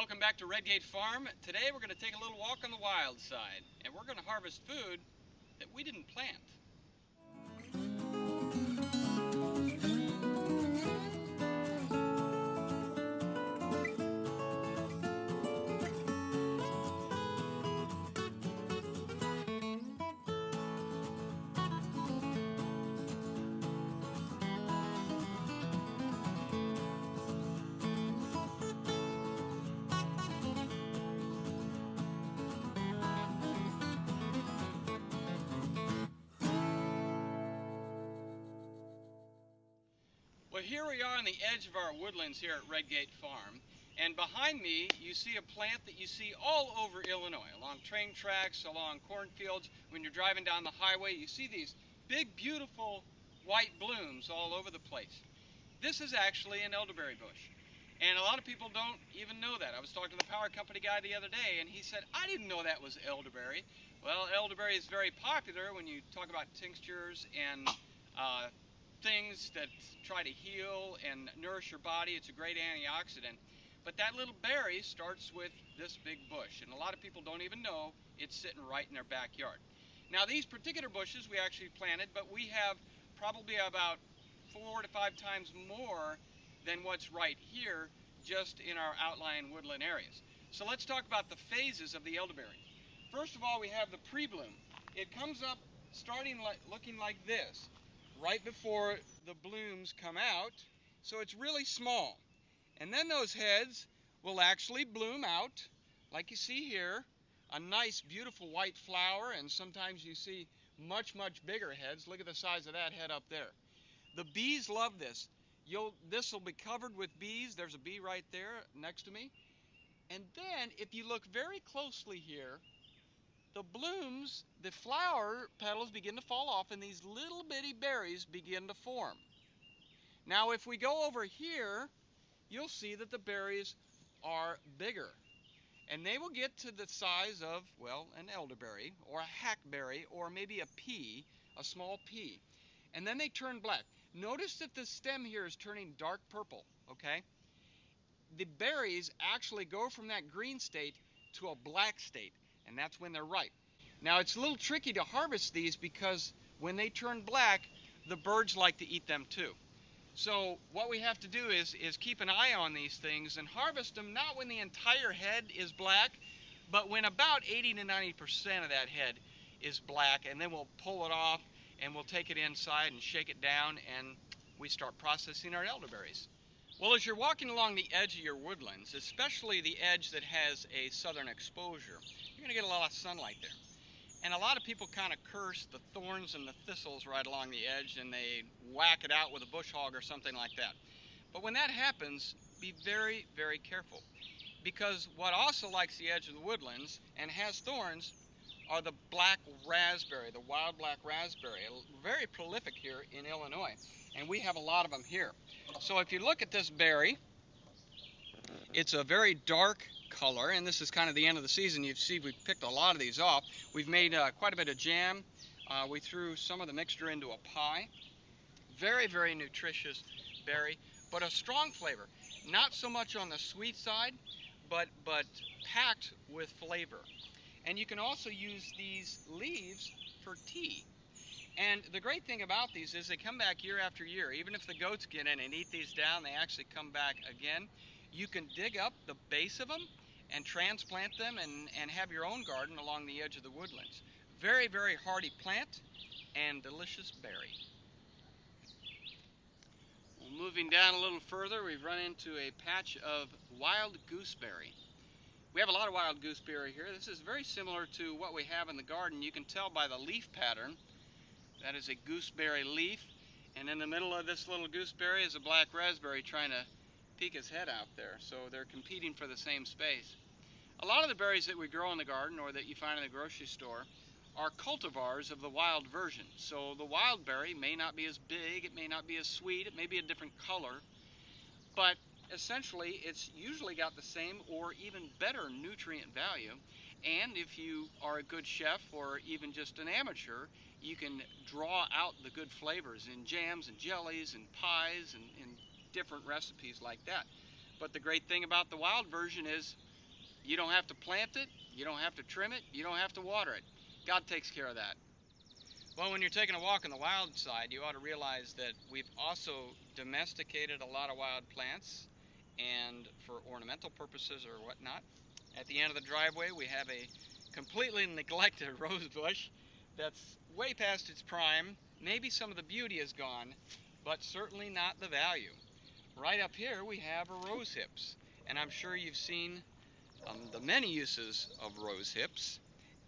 Welcome back to Redgate Farm. Today we're going to take a little walk on the wild side, and we're going to harvest food that we didn't plant. Well, here we are on the edge of our woodlands here at Redgate Farm, and behind me you see a plant that you see all over Illinois, along train tracks, along cornfields. When you're driving down the highway, you see these big, beautiful white blooms all over the place. This is actually an elderberry bush, and a lot of people don't even know that. I was talking to the power company guy the other day, and he said, I didn't know that was elderberry. Well, elderberry is very popular when you talk about tinctures and things that try to heal and nourish your body. It's a great antioxidant. But that little berry starts with this big bush, and a lot of people don't even know it's sitting right in their backyard. Now, these particular bushes we actually planted, but we have probably about 4 to 5 times more than what's right here just in our outlying woodland areas. So let's talk about the phases of the elderberry. First of all, we have the pre-bloom. It comes up starting looking like this right before the blooms come out, so it's really small. And then those heads will actually bloom out, like you see here, a nice beautiful white flower, and sometimes you see much bigger heads. Look at the size of that head up there. The bees love this. This will be covered with bees. There's a bee right there next to me. And then if you look very closely here, the blooms, the flower petals begin to fall off, and these little bitty berries begin to form. Now, if we go over here, you'll see that the berries are bigger, and they will get to the size of, well, an elderberry or a hackberry or maybe a pea, a small pea. And then they turn black. Notice that the stem here is turning dark purple, okay? The berries actually go from that green state to a black state, and that's when they're ripe. Now, it's a little tricky to harvest these because when they turn black, the birds like to eat them too. So what we have to do is keep an eye on these things and harvest them not when the entire head is black, but when about 80 to 90% of that head is black, and then we'll pull it off and we'll take it inside and shake it down, and we start processing our elderberries. Well, as you're walking along the edge of your woodlands, especially the edge that has a southern exposure, you're going to get a lot of sunlight there. And a lot of people kind of curse the thorns and the thistles right along the edge, and they whack it out with a bush hog or something like that. But when that happens, be very, very careful. Because what also likes the edge of the woodlands and has thorns are the black raspberry, the wild black raspberry. Very prolific here in Illinois, and we have a lot of them here. So if you look at this berry, it's a very dark color, and this is kind of the end of the season. You see we've picked a lot of these off. We've made quite a bit of jam. We threw some of the mixture into a pie. Very, very nutritious berry, but a strong flavor. Not so much on the sweet side, but packed with flavor. And you can also use these leaves for tea. And the great thing about these is they come back year after year. Even if the goats get in and eat these down, they actually come back again. You can dig up the base of them and transplant them and have your own garden along the edge of the woodlands. Very, very hardy plant and delicious berry. Well, moving down a little further, we've run into a patch of wild gooseberry. We have a lot of wild gooseberry here. This is very similar to what we have in the garden. You can tell by the leaf pattern. That is a gooseberry leaf, and in the middle of this little gooseberry is a black raspberry trying to peek his head out there. So they're competing for the same space. A lot of the berries that we grow in the garden or that you find in the grocery store are cultivars of the wild version. So the wild berry may not be as big, it may not be as sweet, it may be a different color, but essentially it's usually got the same or even better nutrient value. And if you are a good chef or even just an amateur, you can draw out the good flavors in jams and jellies and pies and different recipes like that. But the great thing about the wild version is You don't have to plant it, you don't have to trim it, you don't have to water it. God takes care of that. Well, when you're taking a walk on the wild side, you ought to realize that we've also domesticated a lot of wild plants, and for ornamental purposes or whatnot. At the end of the driveway, we have a completely neglected rose bush that's way past its prime. Maybe some of the beauty is gone, but certainly not the value. Right up here, we have a rose hips, and I'm sure you've seen the many uses of rose hips.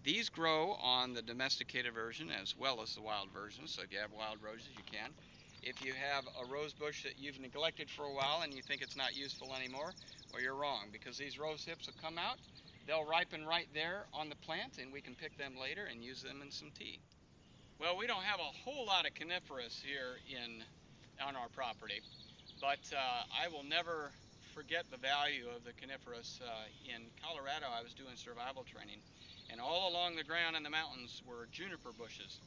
These grow on the domesticated version as well as the wild version, so if you have wild roses, you can. If you have a rose bush that you've neglected for a while and you think it's not useful anymore, well, you're wrong, because these rose hips will come out, they'll ripen right there on the plant, and we can pick them later and use them in some tea. Well, we don't have a whole lot of coniferous here on our property, but I will never forget the value of the coniferous. In Colorado, I was doing survival training, and all along the ground in the mountains were juniper bushes,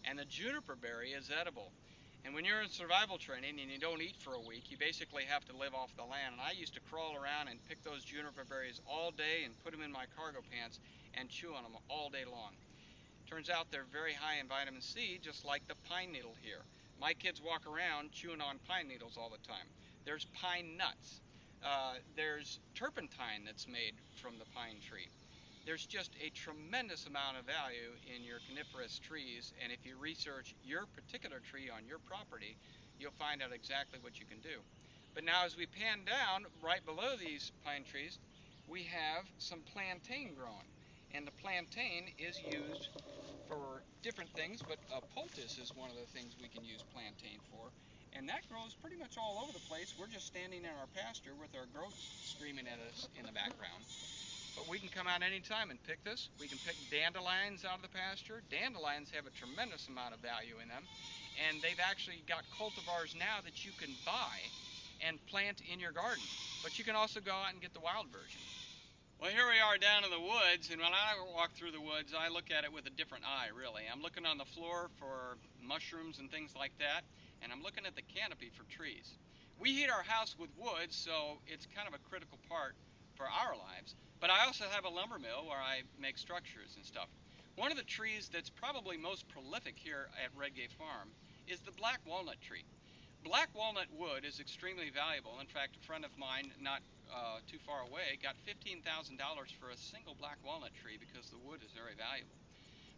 and the juniper berry is edible. And when you're in survival training and you don't eat for a week, you basically have to live off the land. And I used to crawl around and pick those juniper berries all day and put them in my cargo pants and chew on them all day long. Turns out they're very high in vitamin C, just like the pine needle here. My kids walk around chewing on pine needles all the time. There's pine nuts. There's turpentine that's made from the pine tree. There's just a tremendous amount of value in your coniferous trees, and if you research your particular tree on your property, you'll find out exactly what you can do. But now as we pan down, right below these pine trees, we have some plantain growing. And the plantain is used for different things, but poultice is one of the things we can use plantain for. And that grows pretty much all over the place. We're just standing in our pasture with our goats screaming at us in the background. But we can come out anytime and pick this. We can pick dandelions out of the pasture. Dandelions have a tremendous amount of value in them. And they've actually got cultivars now that you can buy and plant in your garden. But you can also go out and get the wild version. Well, here we are down in the woods, and when I walk through the woods, I look at it with a different eye, really. I'm looking on the floor for mushrooms and things like that, and I'm looking at the canopy for trees. We heat our house with wood, so it's kind of a critical part for our lives. But I also have a lumber mill where I make structures and stuff. One of the trees that's probably most prolific here at Redgate Farm is the black walnut tree. Black walnut wood is extremely valuable. In fact, a friend of mine not too far away got $15,000 for a single black walnut tree because the wood is very valuable.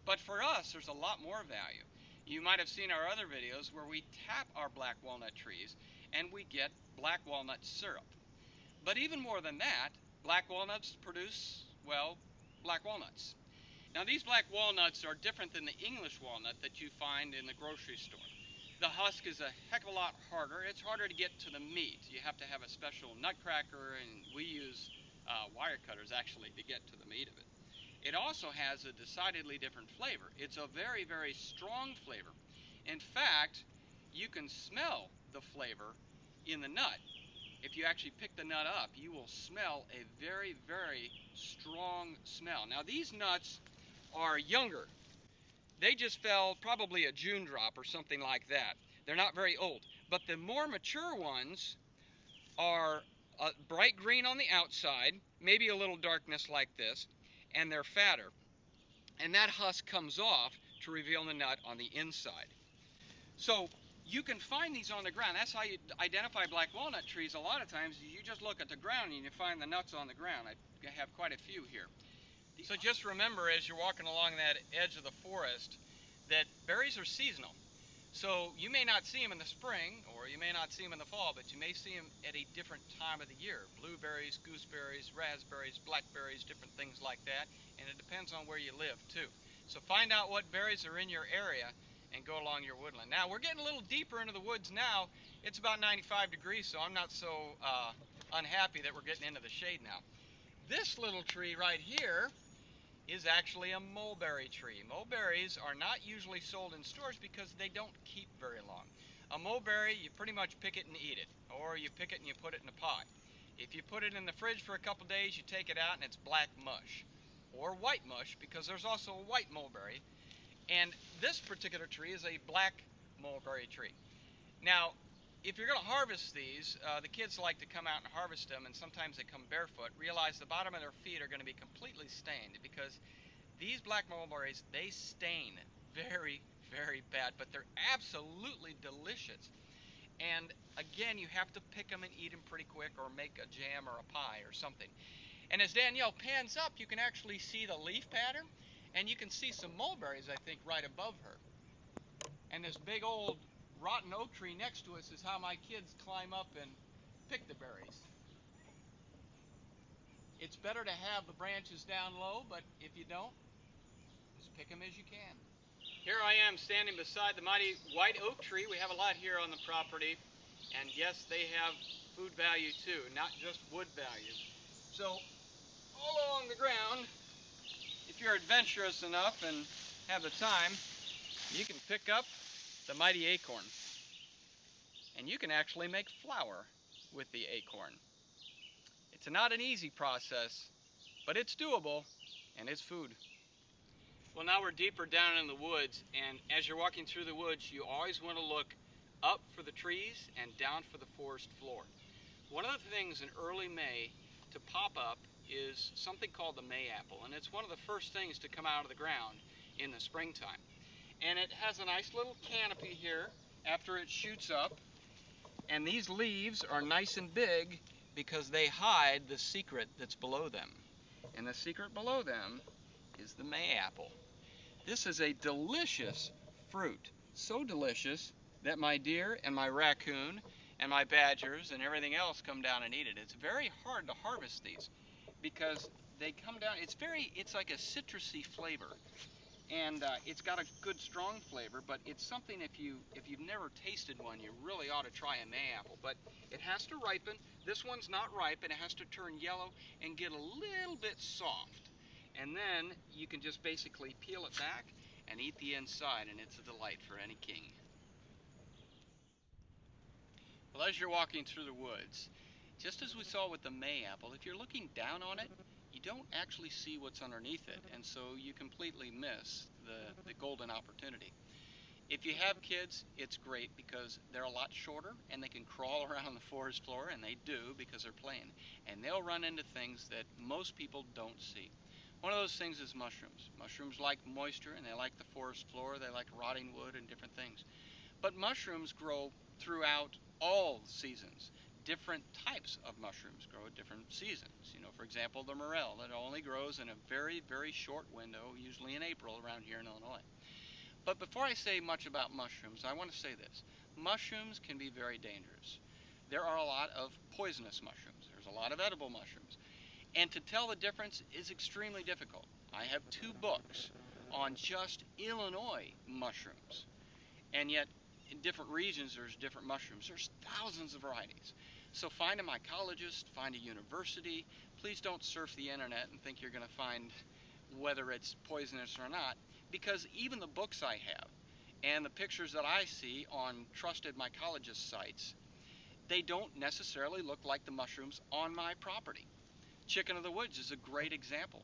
But for us, there's a lot more value. You might have seen our other videos where we tap our black walnut trees and we get black walnut syrup. But even more than that, black walnuts produce, well, black walnuts. Now these black walnuts are different than the English walnut that you find in the grocery store. The husk is a heck of a lot harder. It's harder to get to the meat. You have to have a special nutcracker, and we use wire cutters actually to get to the meat of it. It also has a decidedly different flavor. It's a very, very strong flavor. In fact, you can smell the flavor in the nut. If you actually pick the nut up, you will smell a very, very strong smell. Now these nuts are younger. They just fell probably a June drop or something like that. They're not very old. But the more mature ones are bright green on the outside, maybe a little darkness like this, and they're fatter. And that husk comes off to reveal the nut on the inside. So you can find these on the ground. That's how you identify black walnut trees. A lot of times you just look at the ground and you find the nuts on the ground. I have quite a few here. So just remember as you're walking along that edge of the forest that berries are seasonal. So you may not see them in the spring or you may not see them in the fall, but you may see them at a different time of the year. Blueberries, gooseberries, raspberries, blackberries, different things like that. And it depends on where you live too. So find out what berries are in your area and go along your woodland. Now we're getting a little deeper into the woods now. It's about 95 degrees, so I'm not so unhappy that we're getting into the shade now. This little tree right here is actually a mulberry tree. Mulberries are not usually sold in stores because they don't keep very long. A mulberry, you pretty much pick it and eat it, or you pick it and you put it in a pot. If you put it in the fridge for a couple days, you take it out and it's black mush, or white mush, because there's also a white mulberry. And this particular tree is a black mulberry tree. Now, if you're going to harvest these, the kids like to come out and harvest them, and sometimes they come barefoot. Realize the bottom of their feet are going to be completely stained, because these black mulberries, they stain very, very bad, but they're absolutely delicious. And again, you have to pick them and eat them pretty quick, or make a jam or a pie or something. And as Danielle pans up, you can actually see the leaf pattern, and you can see some mulberries, I think, right above her. And this big old rotten oak tree next to us is how my kids climb up and pick the berries. It's better to have the branches down low, but if you don't, just pick them as you can. Here I am standing beside the mighty white oak tree. We have a lot here on the property, and yes, they have food value too, not just wood value. So all along the ground, if you're adventurous enough and have the time, you can pick up the mighty acorn. And you can actually make flour with the acorn. It's not an easy process, but it's doable, and it's food. Well, now we're deeper down in the woods, and as you're walking through the woods, you always want to look up for the trees and down for the forest floor. One of the things in early May to pop up is something called the mayapple, and it's one of the first things to come out of the ground in the springtime. And it has a nice little canopy here after it shoots up, and these leaves are nice and big because they hide the secret that's below them. And the secret below them is the mayapple. This is a delicious fruit, so delicious that my deer and my raccoon and my badgers and everything else come down and eat it. It's very hard to harvest these because they come down, it's like a citrusy flavor. And it's got a good strong flavor, but it's something, if you've never tasted one, you really ought to try a mayapple. But it has to ripen. This one's not ripe, and it has to turn yellow and get a little bit soft. And then you can just basically peel it back and eat the inside, and it's a delight for any king. Well, as you're walking through the woods, just as we saw with the mayapple, if you're looking down on it, you don't actually see what's underneath it, and so you completely miss the golden opportunity. If you have kids, it's great because they're a lot shorter and they can crawl around the forest floor, and they do because they're playing, and they'll run into things that most people don't see. One of those things is mushrooms. Mushrooms like moisture, and they like the forest floor, they like rotting wood and different things. But mushrooms grow throughout all seasons. Different types of mushrooms grow at different seasons. You know, for example, the morel, that only grows in a very, very short window, usually in April around here in Illinois. But before I say much about mushrooms, I want to say this. Mushrooms can be very dangerous. There are a lot of poisonous mushrooms. There's a lot of edible mushrooms. And to tell the difference is extremely difficult. I have 2 books on just Illinois mushrooms. And yet, in different regions, there's different mushrooms. There's thousands of varieties. So find a mycologist, find a university. Please don't surf the internet and think you're going to find whether it's poisonous or not, because even the books I have and the pictures that I see on trusted mycologist sites, they don't necessarily look like the mushrooms on my property. Chicken of the woods is a great example.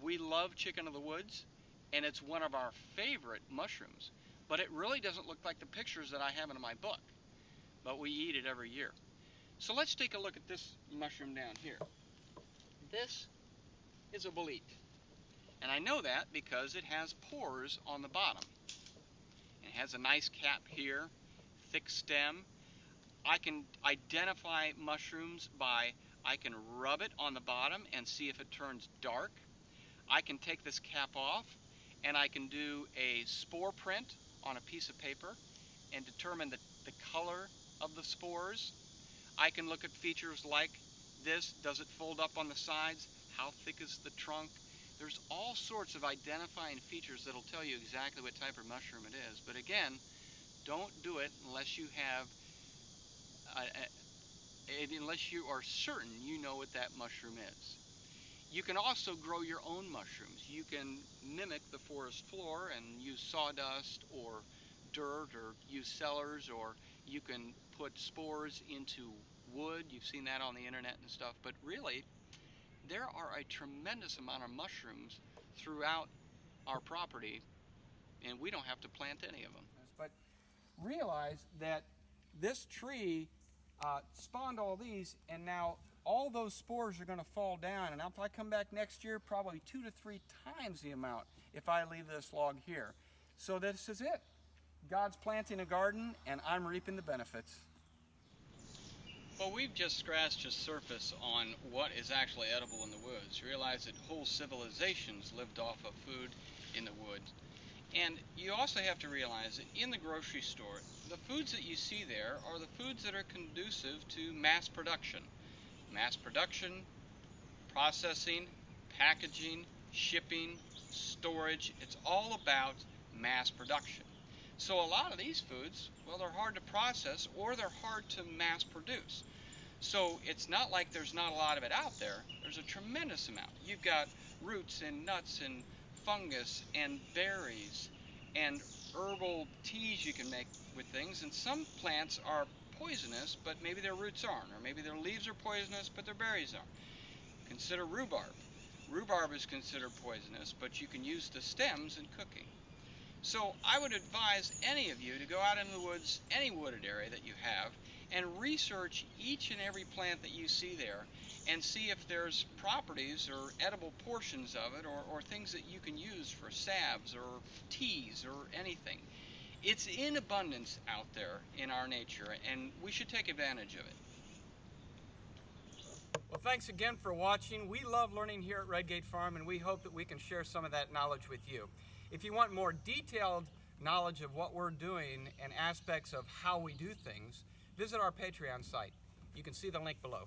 We love chicken of the woods, and it's one of our favorite mushrooms. But it really doesn't look like the pictures that I have in my book. But we eat it every year. So let's take a look at this mushroom down here. This is a bolete. And I know that because it has pores on the bottom. It has a nice cap here, thick stem. I can identify mushrooms by, I can rub it on the bottom and see if it turns dark. I can take this cap off and I can do a spore print on a piece of paper and determine the color of the spores. I can look at features like this. Does it fold up on the sides? How thick is the trunk? There's all sorts of identifying features that'll tell you exactly what type of mushroom it is. But again, don't do it unless you have, unless you are certain you know what that mushroom is. You can also grow your own mushrooms. You can mimic the forest floor and use sawdust or dirt, or use cellars, or you can put spores into wood. You've seen that on the internet and stuff. But really, there are a tremendous amount of mushrooms throughout our property, and we don't have to plant any of them. But realize that this tree spawned all these, and now all those spores are going to fall down, and if I come back next year, probably 2 to 3 times the amount if I leave this log here. So this is it. God's planting a garden, and I'm reaping the benefits. Well, we've just scratched the surface on what is actually edible in the woods. Realize that whole civilizations lived off of food in the woods. And you also have to realize that in the grocery store, the foods that you see there are the foods that are conducive to mass production. Mass production, processing, packaging, shipping, storage, it's all about mass production. So a lot of these foods, well, they're hard to process or they're hard to mass produce. So it's not like there's not a lot of it out there. There's a tremendous amount. You've got roots and nuts and fungus and berries and herbal teas you can make with things, and some plants are poisonous, but maybe their roots aren't, or maybe their leaves are poisonous, but their berries aren't. Consider rhubarb. Rhubarb is considered poisonous, but you can use the stems in cooking. So I would advise any of you to go out into the woods, any wooded area that you have, and research each and every plant that you see there and see if there's properties or edible portions of it, or things that you can use for salves or teas or anything. It's in abundance out there in our nature, and we should take advantage of it. Well, thanks again for watching. We love learning here at Redgate Farm, and we hope that we can share some of that knowledge with you. If you want more detailed knowledge of what we're doing and aspects of how we do things, visit our Patreon site. You can see the link below.